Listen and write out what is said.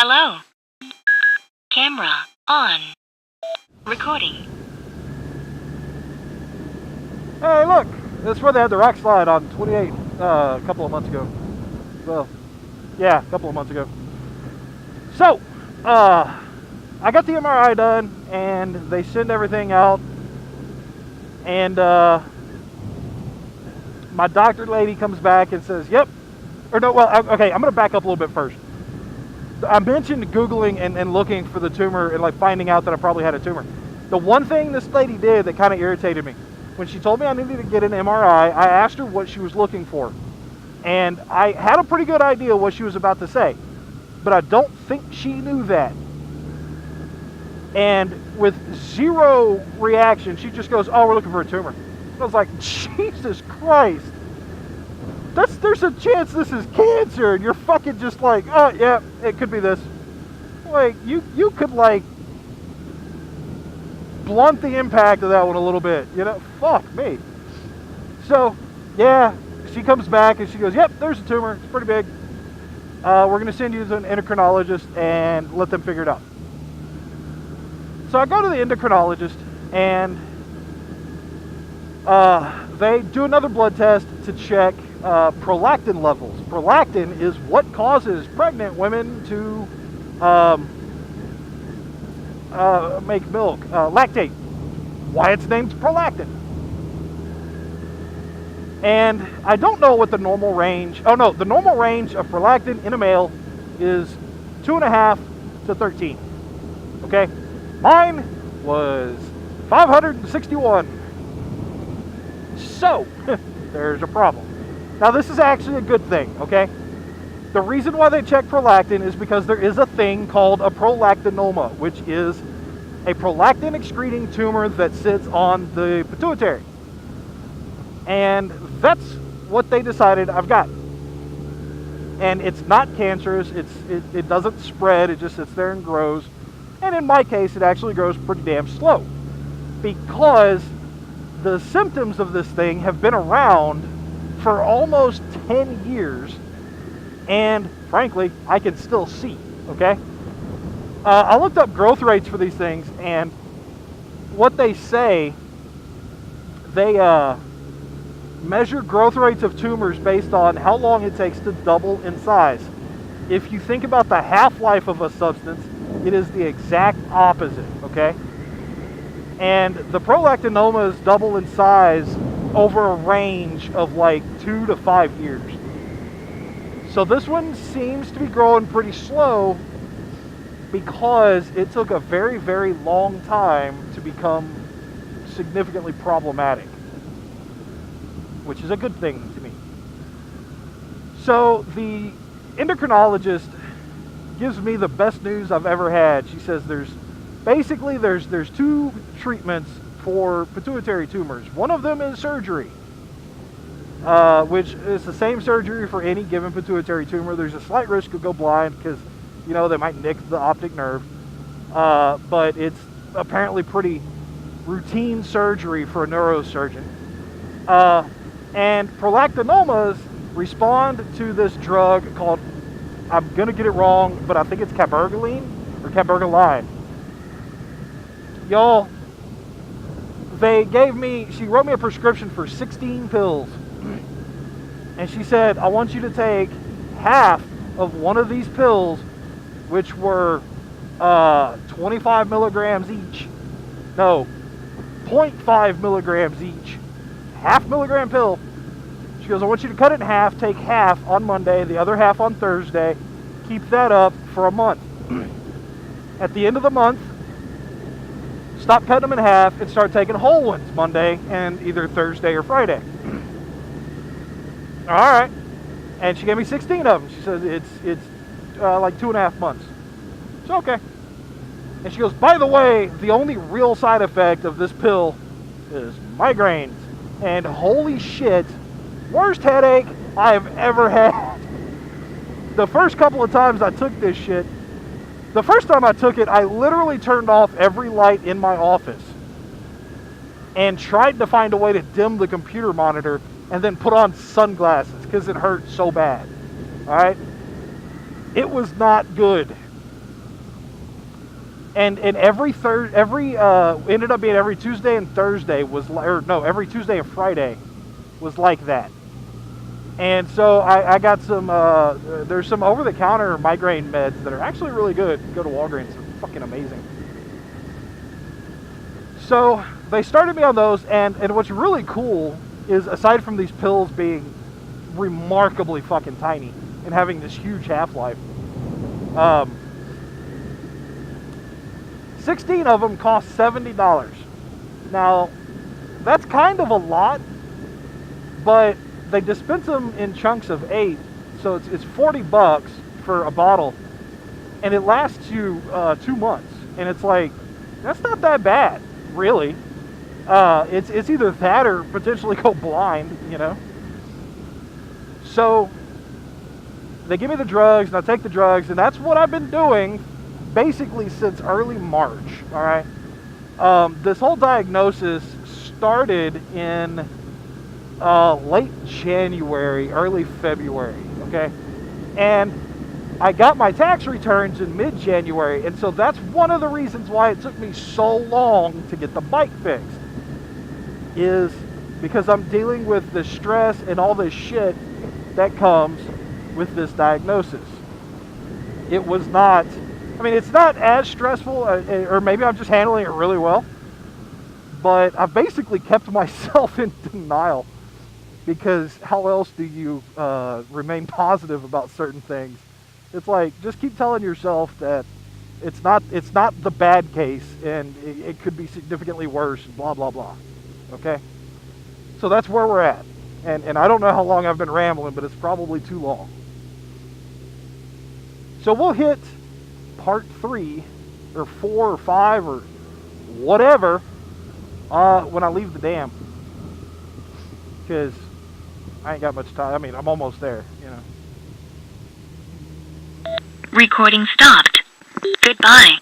Hello. Camera on. Recording. Hey, look! That's where they had the rock slide on 28 a couple of months ago. Well, yeah, a couple of months ago. So, I got the MRI done, and they send everything out, and my doctor lady comes back and says, yep. Or no, well, okay, I'm going to back up a little bit first. I mentioned Googling and looking for the tumor and like finding out that I probably had a tumor. The one thing this lady did that kind of irritated me, when she told me I needed to get an MRI, I asked her what she was looking for. And I had a pretty good idea what she was about to say. But I don't think she knew that. And with zero reaction, she just goes, oh, we're looking for a tumor. And I was like, Jesus Christ. There's a chance this is cancer, and you're fucking just like, oh, yeah, it could be this. Like, you could, like, blunt the impact of that one a little bit, you know? Fuck me. So, yeah, she comes back, and she goes, yep, there's a tumor. It's pretty big. We're going to send you to an endocrinologist and let them figure it out. So I go to the endocrinologist, and they do another blood test to check prolactin levels. Prolactin is what causes pregnant women to make milk, lactate. Why it's named prolactin. And I don't know what the normal range, oh no, the normal range of prolactin in a male is 2.5 to 13. Okay? Mine was 561. So, there's a problem. Now, this is actually a good thing, okay? The reason why they check prolactin is because there is a thing called a prolactinoma, which is a prolactin-excreting tumor that sits on the pituitary. And that's what they decided I've got. And it's not cancerous, it doesn't spread, it just sits there and grows. And in my case, it actually grows pretty damn slow. Because the symptoms of this thing have been around for almost 10 years, and frankly, I can still see, okay? I looked up growth rates for these things, and what they say, they measure growth rates of tumors based on how long it takes to double in size. If you think about the half-life of a substance, it is the exact opposite, okay? And the prolactinomas double in size over a range of like 2 to 5 years. So this one seems to be growing pretty slow because it took a very, very long time to become significantly problematic, which is a good thing to me. So the endocrinologist gives me the best news I've ever had. She says there's two treatments for pituitary tumors. One of them is surgery, which is the same surgery for any given pituitary tumor. There's a slight risk of go blind because, you know, they might nick the optic nerve, but it's apparently pretty routine surgery for a neurosurgeon. And prolactinomas respond to this drug called, I'm going to get it wrong, but I think it's cabergoline or cabergoline. Y'all, she wrote me a prescription for 16 pills. And she said, I want you to take half of one of these pills, which were 25 milligrams each. No, 0.5 milligrams each. Half milligram pill. She goes, I want you to cut it in half, take half on Monday, the other half on Thursday. Keep that up for a month. At the end of the month, stop cutting them in half and start taking whole ones Monday and either Thursday or Friday. All right. And she gave me 16 of them. She says it's like 2.5 months. So, okay. And she goes, by the way, the only real side effect of this pill is migraines. And holy shit, worst headache I have ever had. The first couple of times I took this shit, the first time I took it, I literally turned off every light in my office and tried to find a way to dim the computer monitor and then put on sunglasses because it hurt so bad. All right? It was not good. and every ended up being every Tuesday and Thursday was or no, every Tuesday and Friday was like that. And so I got some there's some over-the-counter migraine meds that are actually really good. Go to Walgreens, they're fucking amazing. So they started me on those, and what's really cool is, aside from these pills being remarkably fucking tiny and having this huge half-life, 16 of them cost $70. Now, that's kind of a lot, but they dispense them in chunks of 8, so it's $40 for a bottle, and it lasts you 2 months, and it's like, that's not that bad, really. It's either that or potentially go blind, you know. So they give me the drugs, and I take the drugs, and that's what I've been doing basically since early March. All right. This whole diagnosis started in late January, early February. Okay, and I got my tax returns in mid-January, and so that's one of the reasons why it took me so long to get the bike fixed, is because I'm dealing with the stress and all this shit that comes with this diagnosis. It was not, I mean, it's not as stressful, or maybe I'm just handling it really well, but I've basically kept myself in denial, because how else do you remain positive about certain things? It's like, just keep telling yourself that it's not the bad case, and it could be significantly worse, and blah, blah, blah. Okay? So that's where we're at. And I don't know how long I've been rambling, but it's probably too long. So we'll hit part 3, or 4, or 5, or whatever, when I leave the dam. Because I ain't got much time. I mean, I'm almost there, you know. Recording stopped. Goodbye.